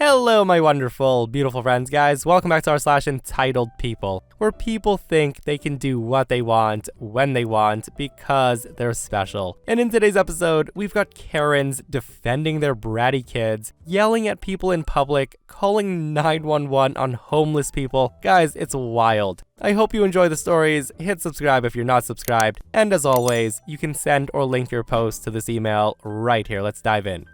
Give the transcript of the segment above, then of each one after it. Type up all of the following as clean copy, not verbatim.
Hello, my wonderful, beautiful friends, guys. Welcome back to our /EntitledPeople, where people think they can do what they want, when they want, because they're special. And in today's episode, we've got Karens defending their bratty kids, yelling at people in public, calling 911 on homeless people. Guys, it's wild. I hope you enjoy the stories. Hit subscribe if you're not subscribed. And as always, you can send or link your post to this email right here. Let's dive in.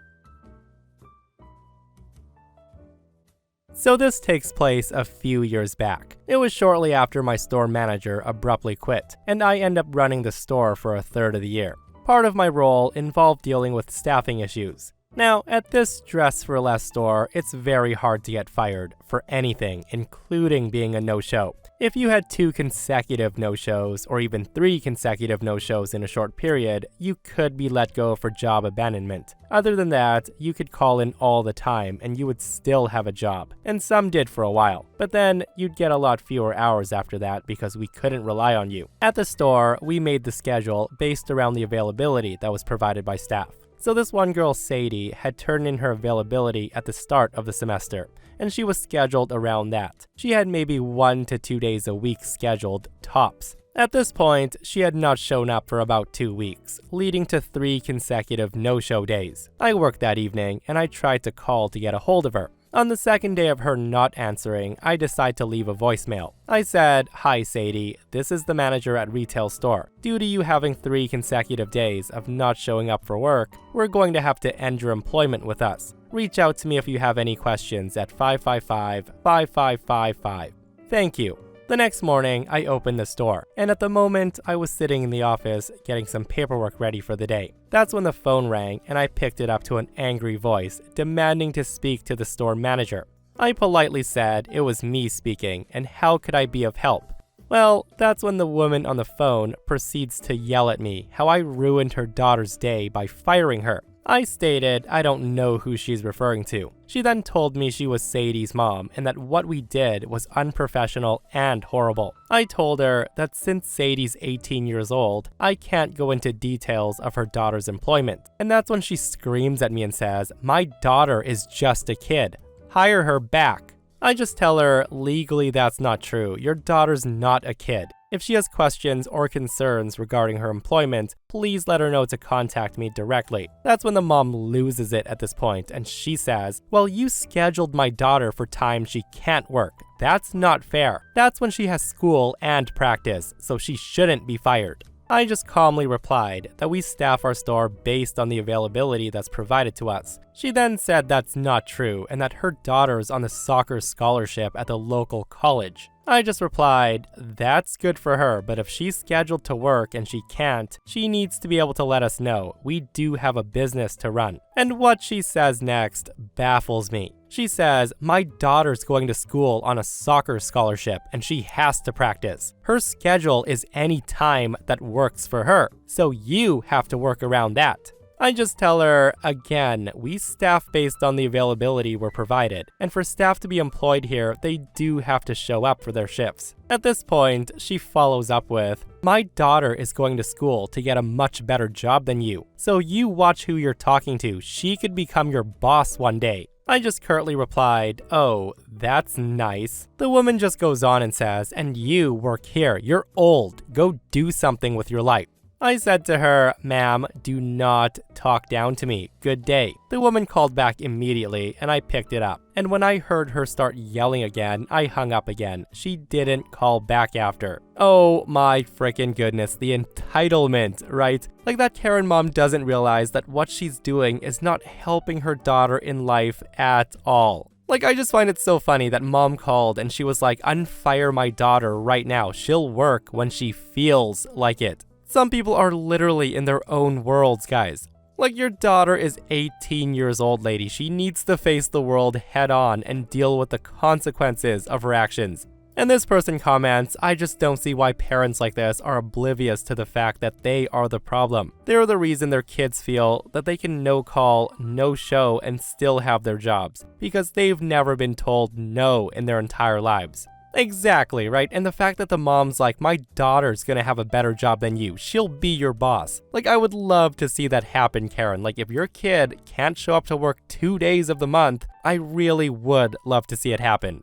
So this takes place a few years back. It was shortly after my store manager abruptly quit, and I end up running the store for a third of the year. Part of my role involved dealing with staffing issues. Now, at this dress for less store, it's very hard to get fired for anything, including being a no-show. If you had 2 consecutive no-shows, or even 3 consecutive no-shows in a short period, you could be let go for job abandonment. Other than that, you could call in all the time and you would still have a job. And some did for a while. But then, you'd get a lot fewer hours after that because we couldn't rely on you. At the store, we made the schedule based around the availability that was provided by staff. So this one girl, Sadie, had turned in her availability at the start of the semester, and she was scheduled around that. She had maybe 1 to 2 days a week scheduled, tops. At this point, she had not shown up for about 2 weeks, leading to 3 consecutive no-show days. I worked that evening, and I tried to call to get a hold of her. On the second day of her not answering, I decided to leave a voicemail. I said, "Hi Sadie, this is the manager at retail store. Due to you having 3 consecutive days of not showing up for work, we're going to have to end your employment with us. Reach out to me if you have any questions at 555-5555. Thank you." The next morning, I opened the store, and at the moment, I was sitting in the office getting some paperwork ready for the day. That's when the phone rang, and I picked it up to an angry voice, demanding to speak to the store manager. I politely said it was me speaking, and how could I be of help? Well, that's when the woman on the phone proceeds to yell at me how I ruined her daughter's day by firing her. I stated I don't know who she's referring to. She then told me she was Sadie's mom and that what we did was unprofessional and horrible. I told her that since Sadie's 18 years old, I can't go into details of her daughter's employment. And that's when she screams at me and says, "My daughter is just a kid. Hire her back." I just tell her, legally that's not true. Your daughter's not a kid. If she has questions or concerns regarding her employment, please let her know to contact me directly. That's when the mom loses it at this point, and she says, "Well, you scheduled my daughter for time she can't work. That's not fair." That's when she has school and practice, so she shouldn't be fired. I just calmly replied that we staff our store based on the availability that's provided to us. She then said that's not true and that her daughter's on the soccer scholarship at the local college. I just replied, "That's good for her, but if she's scheduled to work and she can't, she needs to be able to let us know. We do have a business to run." And what she says next baffles me. She says, "My daughter's going to school on a soccer scholarship and she has to practice. Her schedule is any time that works for her, so you have to work around that." I just tell her, again, we staff based on the availability we're provided, and for staff to be employed here, they do have to show up for their shifts. At this point, she follows up with, "My daughter is going to school to get a much better job than you, so you watch who you're talking to. She could become your boss one day." I just curtly replied, "Oh, that's nice." The woman just goes on and says, "And you work here. You're old. Go do something with your life." I said to her, "Ma'am, do not talk down to me. Good day." The woman called back immediately, and I picked it up. And when I heard her start yelling again, I hung up again. She didn't call back after. Oh my freaking goodness, the entitlement, right? Like that Karen mom doesn't realize that what she's doing is not helping her daughter in life at all. Like, I just find it so funny that mom called and she was like, "Unfire my daughter right now. She'll work when she feels like it." Some people are literally in their own worlds, guys. Like, your daughter is 18 years old, lady. She needs to face the world head on and deal with the consequences of her actions. And this person comments, "I just don't see why parents like this are oblivious to the fact that they are the problem. They're the reason their kids feel that they can no call, no show, and still have their jobs, because they've never been told no in their entire lives." Exactly, right? And the fact that the mom's like, my daughter's gonna have a better job than you. She'll be your boss. Like, I would love to see that happen, Karen. Like, if your kid can't show up to work 2 days of the month, I really would love to see it happen.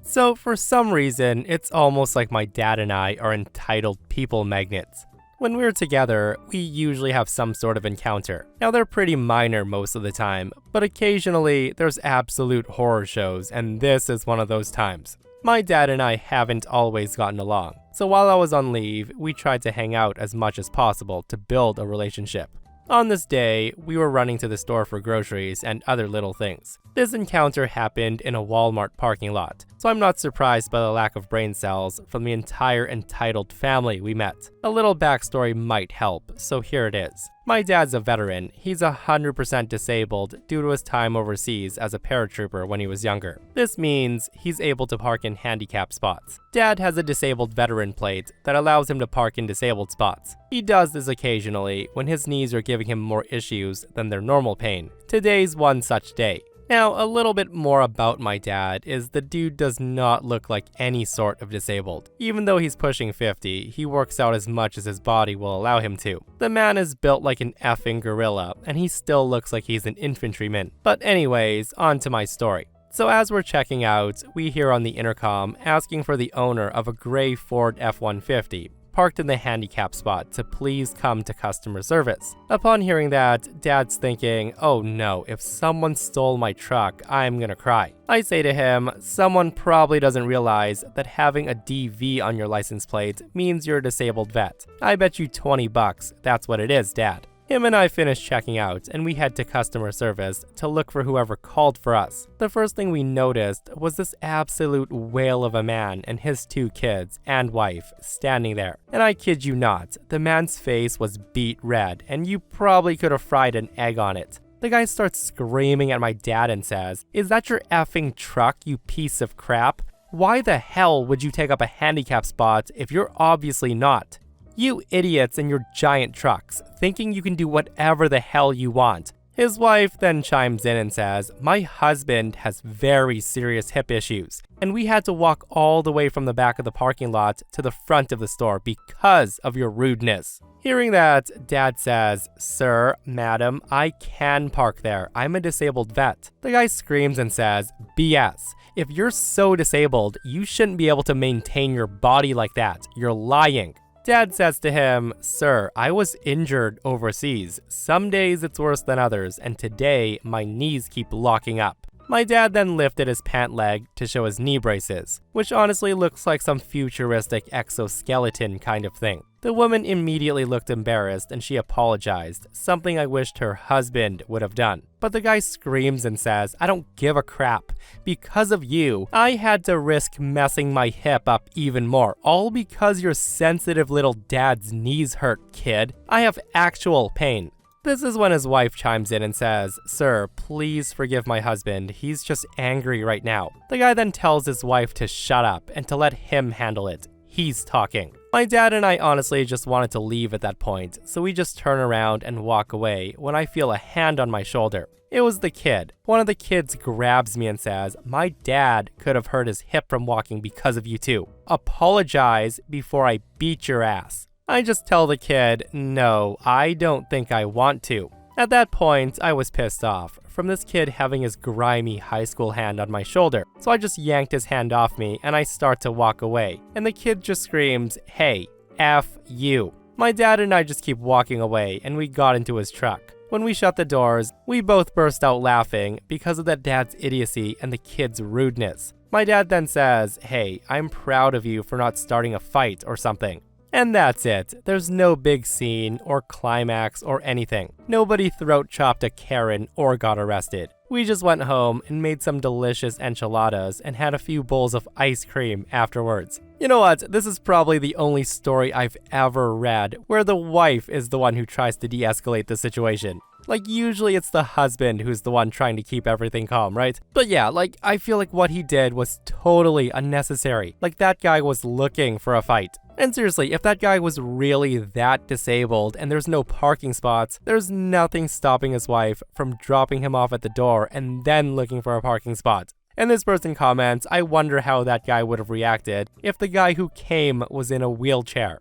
So, for some reason, it's almost like my dad and I are entitled people magnets. When we're together, we usually have some sort of encounter. Now, they're pretty minor most of the time, but occasionally there's absolute horror shows, and this is one of those times. My dad and I haven't always gotten along, so while I was on leave, we tried to hang out as much as possible to build a relationship. On this day, we were running to the store for groceries and other little things. This encounter happened in a Walmart parking lot, so I'm not surprised by the lack of brain cells from the entire entitled family we met. A little backstory might help, so here it is. My dad's a veteran. He's 100% disabled due to his time overseas as a paratrooper when he was younger. This means he's able to park in handicap spots. Dad has a disabled veteran plate that allows him to park in disabled spots. He does this occasionally when his knees are giving him more issues than their normal pain. Today's one such day. Now, a little bit more about my dad is the dude does not look like any sort of disabled. Even though he's pushing 50, he works out as much as his body will allow him to. The man is built like an effing gorilla, and he still looks like he's an infantryman. But anyways, on to my story. So as we're checking out, we hear on the intercom asking for the owner of a gray Ford F-150, parked in the handicap spot, to please come to customer service. Upon hearing that, Dad's thinking, oh no, if someone stole my truck, I'm gonna cry. I say to him, someone probably doesn't realize that having a DV on your license plate means you're a disabled vet. I bet you $20 that's what it is, Dad. Him and I finished checking out, and we head to customer service to look for whoever called for us. The first thing we noticed was this absolute whale of a man and his 2 kids and wife standing there. And I kid you not, the man's face was beet red, and you probably could have fried an egg on it. The guy starts screaming at my dad and says, "Is that your effing truck, you piece of crap? Why the hell would you take up a handicap spot if you're obviously not? You idiots in your giant trucks, thinking you can do whatever the hell you want." His wife then chimes in and says, "My husband has very serious hip issues, and we had to walk all the way from the back of the parking lot to the front of the store because of your rudeness." Hearing that, Dad says, "Sir, madam, I can park there. I'm a disabled vet." The guy screams and says, "BS. If you're so disabled, you shouldn't be able to maintain your body like that. You're lying." Dad says to him, "Sir, I was injured overseas. Some days it's worse than others, and today my knees keep locking up." My dad then lifted his pant leg to show his knee braces, which honestly looks like some futuristic exoskeleton kind of thing. The woman immediately looked embarrassed and she apologized, something I wished her husband would have done. But the guy screams and says, "I don't give a crap. Because of you, I had to risk messing my hip up even more, all because your sensitive little dad's knees hurt, kid. I have actual pain." This is when his wife chimes in and says, "Sir, please forgive my husband. He's just angry right now." The guy then tells his wife to shut up and to let him handle it. He's talking. My dad and I honestly just wanted to leave at that point, so we just turn around and walk away when I feel a hand on my shoulder. It was the kid. One of the kids grabs me and says, "My dad could have hurt his hip from walking because of you too. Apologize before I beat your ass." I just tell the kid, "No, I don't think I want to." At that point, I was pissed off from this kid having his grimy high school hand on my shoulder, so I just yanked his hand off me and I start to walk away, and the kid just screams, "Hey, F you." My dad and I just keep walking away, and we got into his truck. When we shut the doors, we both burst out laughing because of that dad's idiocy and the kid's rudeness. My dad then says, "Hey, I'm proud of you for not starting a fight or something." And that's it. There's no big scene or climax or anything. Nobody throat chopped a Karen or got arrested. We just went home and made some delicious enchiladas and had a few bowls of ice cream afterwards. You know what? This is probably the only story I've ever read where the wife is the one who tries to de-escalate the situation. Like, usually it's the husband who's the one trying to keep everything calm, right? But yeah, like, I feel like what he did was totally unnecessary. Like, that guy was looking for a fight. And seriously, if that guy was really that disabled and there's no parking spots, there's nothing stopping his wife from dropping him off at the door and then looking for a parking spot. And this person comments, I wonder how that guy would have reacted if the guy who came was in a wheelchair.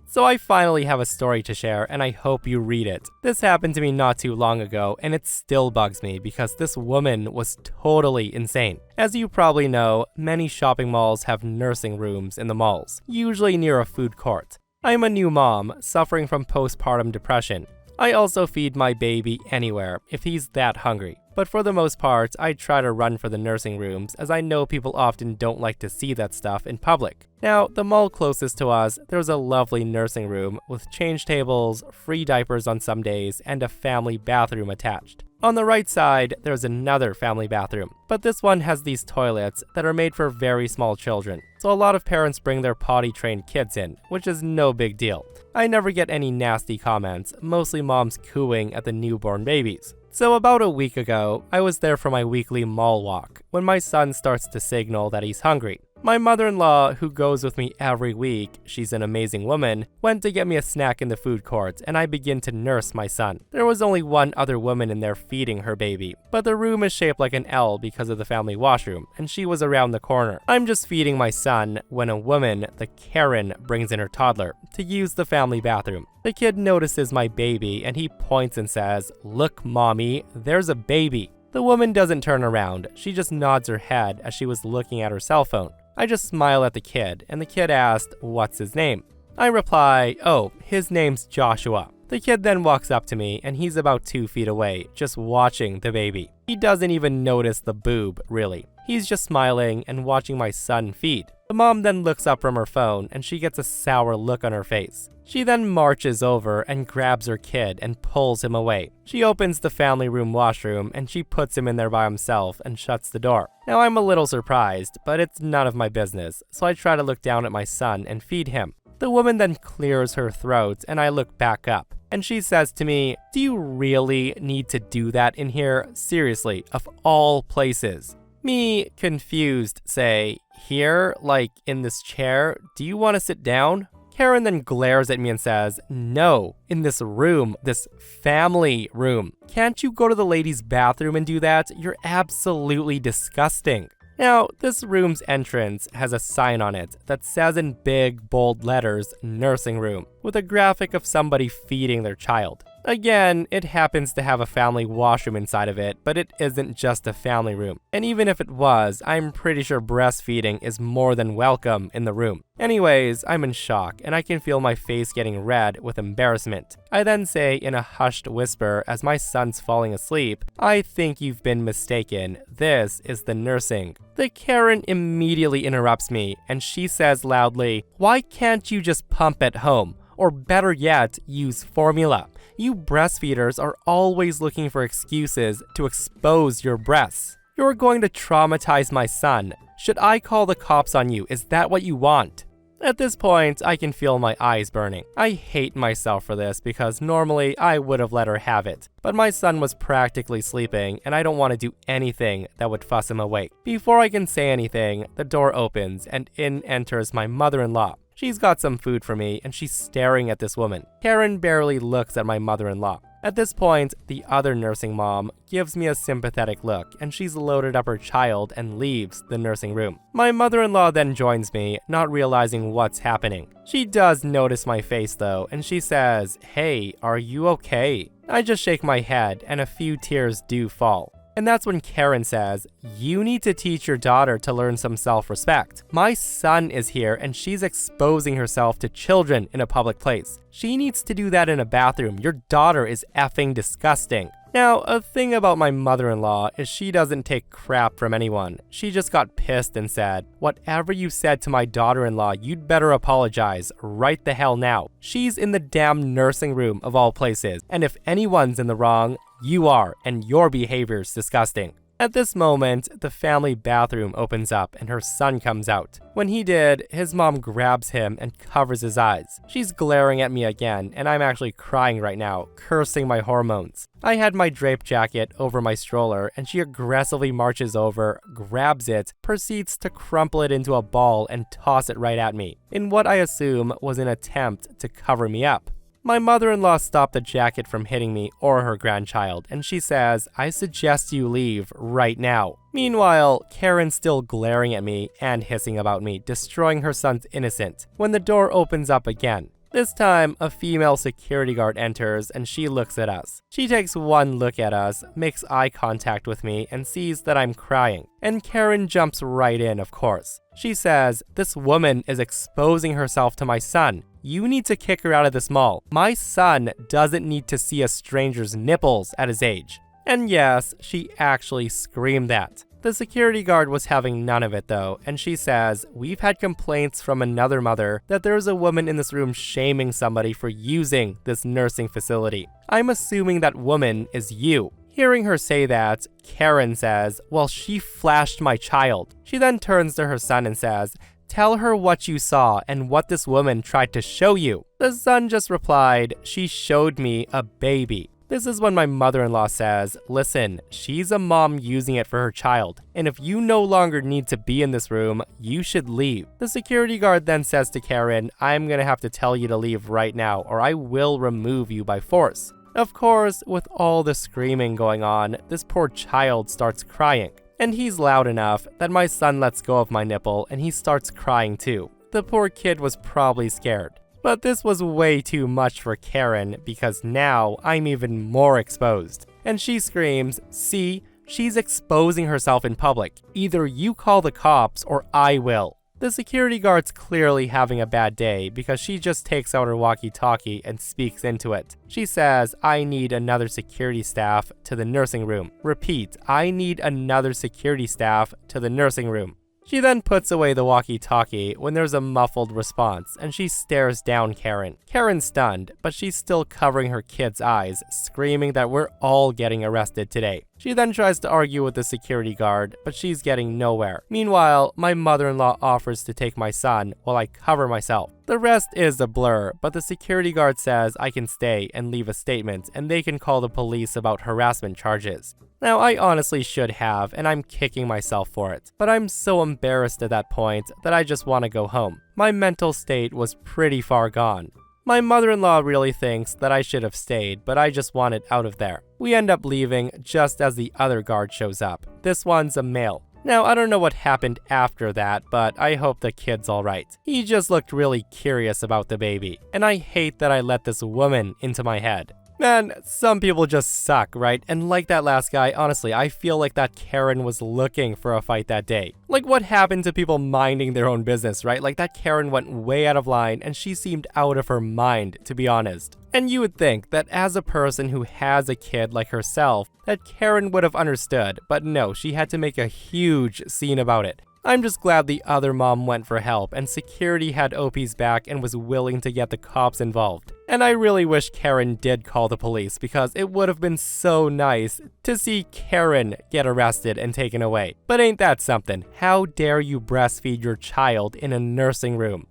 So I finally have a story to share, and I hope you read it. This happened to me not too long ago, and it still bugs me because this woman was totally insane. As you probably know, many shopping malls have nursing rooms in the malls, usually near a food court. I'm a new mom, suffering from postpartum depression. I also feed my baby anywhere, if he's that hungry. But for the most part, I try to run for the nursing rooms, as I know people often don't like to see that stuff in public. Now, the mall closest to us, there's a lovely nursing room with change tables, free diapers on some days, and a family bathroom attached. On the right side, there's another family bathroom, but this one has these toilets that are made for very small children. So a lot of parents bring their potty-trained kids in, which is no big deal. I never get any nasty comments, mostly moms cooing at the newborn babies. So about a week ago, I was there for my weekly mall walk, when my son starts to signal that he's hungry. My mother-in-law, who goes with me every week, she's an amazing woman, went to get me a snack in the food court, and I begin to nurse my son. There was only one other woman in there feeding her baby, but the room is shaped like an L because of the family washroom, and she was around the corner. I'm just feeding my son when a woman, the Karen, brings in her toddler to use the family bathroom. The kid notices my baby, and he points and says, "Look, mommy, there's a baby." The woman doesn't turn around, she just nods her head as she was looking at her cell phone. I just smile at the kid, and the kid asked, "What's his name?" I reply, "Oh, his name's Joshua." The kid then walks up to me, and he's about 2 feet away, just watching the baby. He doesn't even notice the boob, really. He's just smiling and watching my son feed. The mom then looks up from her phone, and she gets a sour look on her face. She then marches over and grabs her kid and pulls him away. She opens the family room washroom, and she puts him in there by himself and shuts the door. Now I'm a little surprised, but it's none of my business, so I try to look down at my son and feed him. The woman then clears her throat, and I look back up. And she says to me, "Do you really need to do that in here? Seriously, of all places." Me, confused, say, "Here? Like in this chair? Do you want to sit down?" Karen then glares at me and says, "No, in this room, this family room. Can't you go to the ladies' bathroom and do that? You're absolutely disgusting." Now, this room's entrance has a sign on it that says in big, bold letters, "Nursing Room," with a graphic of somebody feeding their child. Again, it happens to have a family washroom inside of it, but it isn't just a family room. And even if it was, I'm pretty sure breastfeeding is more than welcome in the room. Anyways, I'm in shock, and I can feel my face getting red with embarrassment. I then say in a hushed whisper as my son's falling asleep, "I think you've been mistaken. This is the nursing." The Karen immediately interrupts me, and she says loudly, "Why can't you just pump at home? Or better yet, use formula. You breastfeeders are always looking for excuses to expose your breasts. You're going to traumatize my son. Should I call the cops on you? Is that what you want?" At this point, I can feel my eyes burning. I hate myself for this because normally I would have let her have it. But my son was practically sleeping, and I don't want to do anything that would fuss him awake. Before I can say anything, the door opens, and in enters my mother-in-law. She's got some food for me, and she's staring at this woman. Karen barely looks at my mother-in-law. At this point, the other nursing mom gives me a sympathetic look, and she's loaded up her child and leaves the nursing room. My mother-in-law then joins me, not realizing what's happening. She does notice my face though, and she says, "Hey, are you okay?" I just shake my head, and a few tears do fall. And that's when Karen says, "You need to teach your daughter to learn some self-respect. My son is here, and she's exposing herself to children in a public place. She needs to do that in a bathroom. Your daughter is effing disgusting." Now, a thing about my mother-in-law is she doesn't take crap from anyone. She just got pissed and said, "Whatever you said to my daughter-in-law, you'd better apologize right the hell now. She's in the damn nursing room of all places, and if anyone's in the wrong, you are, and your behavior's disgusting." At this moment, the family bathroom opens up and her son comes out. When he did, his mom grabs him and covers his eyes. She's glaring at me again, and I'm actually crying right now, cursing my hormones. I had my drape jacket over my stroller, and she aggressively marches over, grabs it, proceeds to crumple it into a ball and toss it right at me, in what I assume was an attempt to cover me up. My mother-in-law stopped the jacket from hitting me or her grandchild, and she says, "I suggest you leave right now." Meanwhile, Karen's still glaring at me and hissing about me destroying her son's innocence when the door opens up again. This time, a female security guard enters and she looks at us. She takes one look at us, makes eye contact with me, and sees that I'm crying. And Karen jumps right in, of course. She says, "This woman is exposing herself to my son. You need to kick her out of this mall. My son doesn't need to see a stranger's nipples at his age." And yes, she actually screamed that. The security guard was having none of it though, and she says, "We've had complaints from another mother that there's a woman in this room shaming somebody for using this nursing facility. I'm assuming that woman is you." Hearing her say that, Karen says, "Well, she flashed my child." She then turns to her son and says, "Tell her what you saw and what this woman tried to show you." The son just replied, "She showed me a baby." This is when my mother-in-law says, "Listen, she's a mom using it for her child, and if you no longer need to be in this room, you should leave." The security guard then says to Karen, "I'm gonna have to tell you to leave right now, or I will remove you by force." Of course, with all the screaming going on, this poor child starts crying. And he's loud enough that my son lets go of my nipple and he starts crying too. The poor kid was probably scared. But this was way too much for Karen because now I'm even more exposed. And she screams, "See, she's exposing herself in public. Either you call the cops or I will." The security guard's clearly having a bad day because she just takes out her walkie-talkie and speaks into it. She says, "I need another security staff to the nursing room. Repeat, I need another security staff to the nursing room." She then puts away the walkie-talkie when there's a muffled response, and she stares down Karen. Karen's stunned, but she's still covering her kid's eyes, screaming that we're all getting arrested today. She then tries to argue with the security guard, but she's getting nowhere. Meanwhile, my mother-in-law offers to take my son while I cover myself. The rest is a blur, but the security guard says I can stay and leave a statement, and they can call the police about harassment charges. Now, I honestly should have, and I'm kicking myself for it, but I'm so embarrassed at that point that I just want to go home. My mental state was pretty far gone. My mother-in-law really thinks that I should have stayed, but I just wanted out of there. We end up leaving just as the other guard shows up. This one's a male. Now, I don't know what happened after that, but I hope the kid's alright. He just looked really curious about the baby, and I hate that I let this woman into my head. Man, some people just suck, right? And like that last guy, honestly, I feel like that Karen was looking for a fight that day. Like what happened to people minding their own business, right? Like that Karen went way out of line and she seemed out of her mind, to be honest. And you would think that as a person who has a kid like herself, that Karen would have understood, but no, she had to make a huge scene about it. I'm just glad the other mom went for help and security had OP's back and was willing to get the cops involved. And I really wish Karen did call the police because it would have been so nice to see Karen get arrested and taken away. But ain't that something? How dare you breastfeed your child in a nursing room?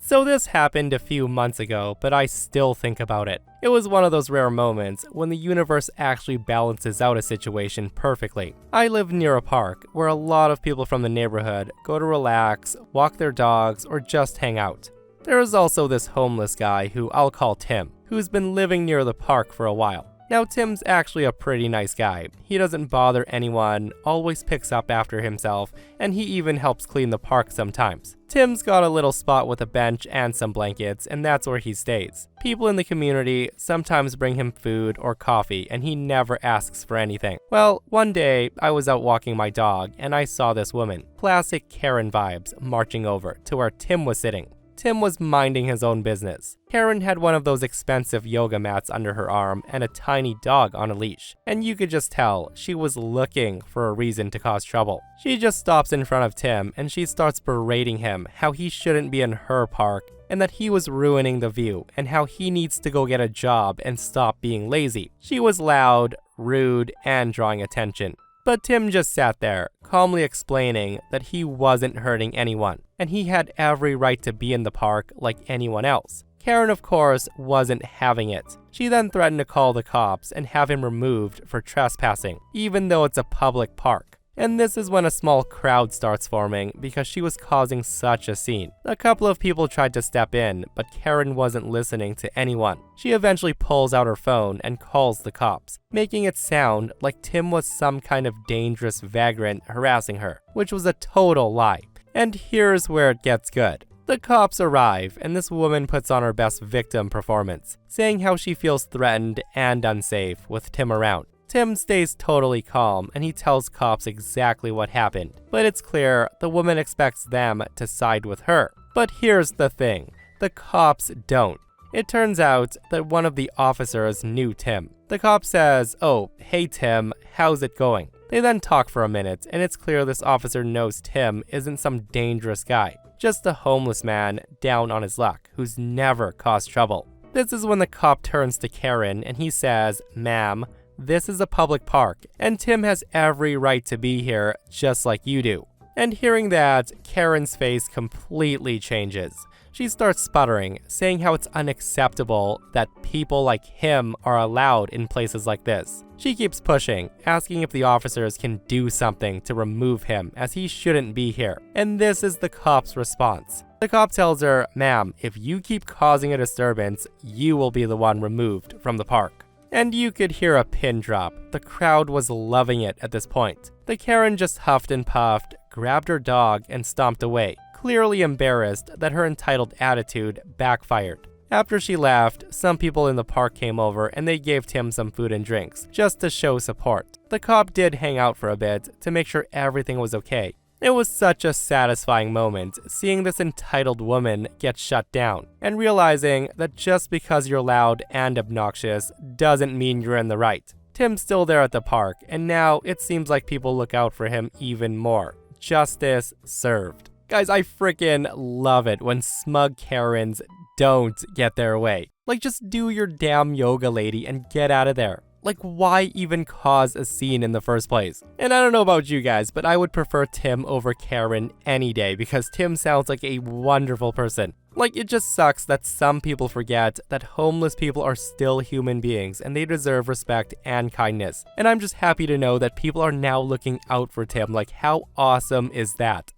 So this happened a few months ago, but I still think about it. It was one of those rare moments when the universe actually balances out a situation perfectly. I live near a park where a lot of people from the neighborhood go to relax, walk their dogs, or just hang out. There is also this homeless guy who I'll call Tim, who's been living near the park for a while. Now Tim's actually a pretty nice guy. He doesn't bother anyone, always picks up after himself, and he even helps clean the park sometimes. Tim's got a little spot with a bench and some blankets, and that's where he stays. People in the community sometimes bring him food or coffee, and he never asks for anything. Well, one day, I was out walking my dog, and I saw this woman, classic Karen vibes, marching over to where Tim was sitting. Tim was minding his own business. Karen had one of those expensive yoga mats under her arm and a tiny dog on a leash, and you could just tell she was looking for a reason to cause trouble. She just stops in front of Tim and she starts berating him how he shouldn't be in her park and that he was ruining the view and how he needs to go get a job and stop being lazy. She was loud, rude, and drawing attention. But Tim just sat there, calmly explaining that he wasn't hurting anyone, and he had every right to be in the park like anyone else. Karen, of course, wasn't having it. She then threatened to call the cops and have him removed for trespassing, even though it's a public park. And this is when a small crowd starts forming because she was causing such a scene. A couple of people tried to step in, but Karen wasn't listening to anyone. She eventually pulls out her phone and calls the cops, making it sound like Tim was some kind of dangerous vagrant harassing her, which was a total lie. And here's where it gets good. The cops arrive, and this woman puts on her best victim performance, saying how she feels threatened and unsafe with Tim around. Tim stays totally calm, and he tells cops exactly what happened, but it's clear the woman expects them to side with her. But here's the thing, the cops don't. It turns out that one of the officers knew Tim. The cop says, "Oh, hey Tim, how's it going?" They then talk for a minute, and it's clear this officer knows Tim isn't some dangerous guy, just a homeless man down on his luck who's never caused trouble. This is when the cop turns to Karen and he says, "Ma'am, this is a public park, and Tim has every right to be here just like you do." And hearing that, Karen's face completely changes. She starts sputtering, saying how it's unacceptable that people like him are allowed in places like this. She keeps pushing, asking if the officers can do something to remove him, as he shouldn't be here. And this is the cop's response. The cop tells her, "Ma'am, if you keep causing a disturbance, you will be the one removed from the park." And you could hear a pin drop. The crowd was loving it at this point. The Karen just huffed and puffed, grabbed her dog, and stomped away, clearly embarrassed that her entitled attitude backfired. After she left, some people in the park came over and they gave Tim some food and drinks, just to show support. The cop did hang out for a bit to make sure everything was okay. It was such a satisfying moment seeing this entitled woman get shut down, and realizing that just because you're loud and obnoxious doesn't mean you're in the right. Tim's still there at the park, and now it seems like people look out for him even more. Justice served. Guys, I freaking love it when smug Karens don't get their way. Like, just do your damn yoga, lady, and get out of there. Like, why even cause a scene in the first place? And I don't know about you guys, but I would prefer Tim over Karen any day because Tim sounds like a wonderful person. Like, it just sucks that some people forget that homeless people are still human beings and they deserve respect and kindness. And I'm just happy to know that people are now looking out for Tim. Like, how awesome is that?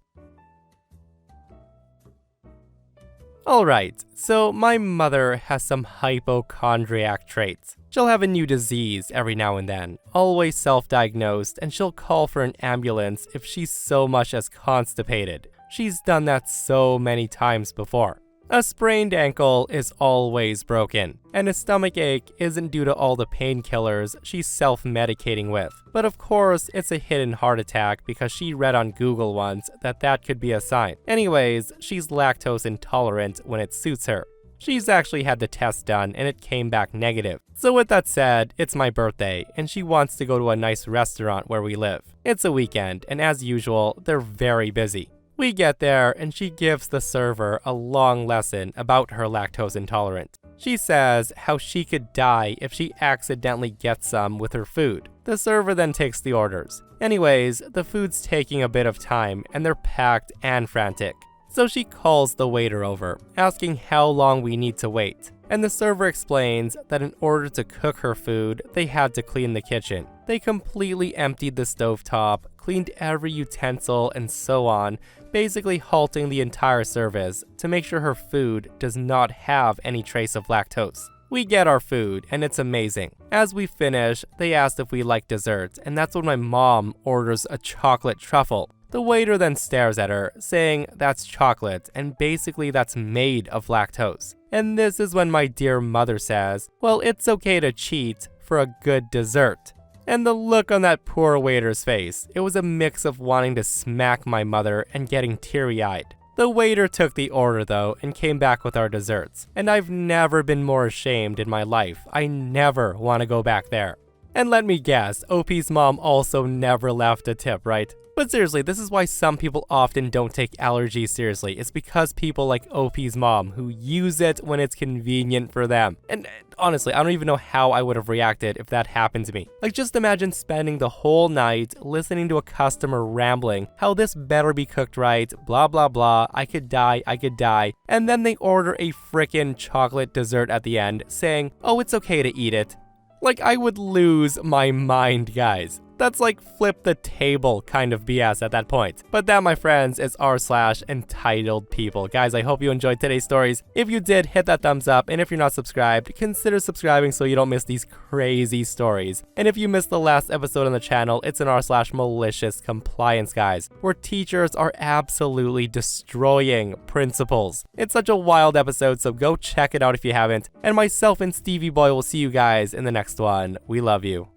Alright, so my mother has some hypochondriac traits. She'll have a new disease every now and then, always self-diagnosed, and she'll call for an ambulance if she's so much as constipated. She's done that so many times before. A sprained ankle is always broken, and a stomach ache isn't due to all the painkillers she's self-medicating with. But of course, it's a hidden heart attack because she read on Google once that could be a sign. Anyways, she's lactose intolerant when it suits her. She's actually had the test done and it came back negative. So with that said, it's my birthday and she wants to go to a nice restaurant where we live. It's a weekend and as usual, they're very busy. We get there and she gives the server a long lesson about her lactose intolerant. She says how she could die if she accidentally gets some with her food. The server then takes the orders. Anyways, the food's taking a bit of time and they're packed and frantic. So she calls the waiter over, asking how long we need to wait. And the server explains that in order to cook her food, they had to clean the kitchen. They completely emptied the stovetop, cleaned every utensil, and so on, basically halting the entire service to make sure her food does not have any trace of lactose. We get our food, and it's amazing. As we finish, they asked if we like dessert, and that's when my mom orders a chocolate truffle. The waiter then stares at her, saying that's chocolate, and basically that's made of lactose. And this is when my dear mother says, well, it's okay to cheat for a good dessert. And the look on that poor waiter's face, it was a mix of wanting to smack my mother and getting teary-eyed. The waiter took the order though and came back with our desserts. And I've never been more ashamed in my life. I never want to go back there. And let me guess, OP's mom also never left a tip, right? But seriously, this is why some people often don't take allergies seriously. It's because people like OP's mom who use it when it's convenient for them. And honestly, I don't even know how I would have reacted if that happened to me. Like, just imagine spending the whole night listening to a customer rambling how this better be cooked right, blah blah blah, I could die, and then they order a frickin' chocolate dessert at the end saying, oh, it's okay to eat it. Like, I would lose my mind, guys. That's like flip the table kind of BS at that point. But that, my friends, is r/EntitledPeople. Guys, I hope you enjoyed today's stories. If you did, hit that thumbs up, and if you're not subscribed, consider subscribing so you don't miss these crazy stories. And if you missed the last episode on the channel, it's an r/malicious compliance, guys, where teachers are absolutely destroying principals. It's such a wild episode, so go check it out if you haven't. And myself and Stevie Boy will see you guys in the next one. We love you.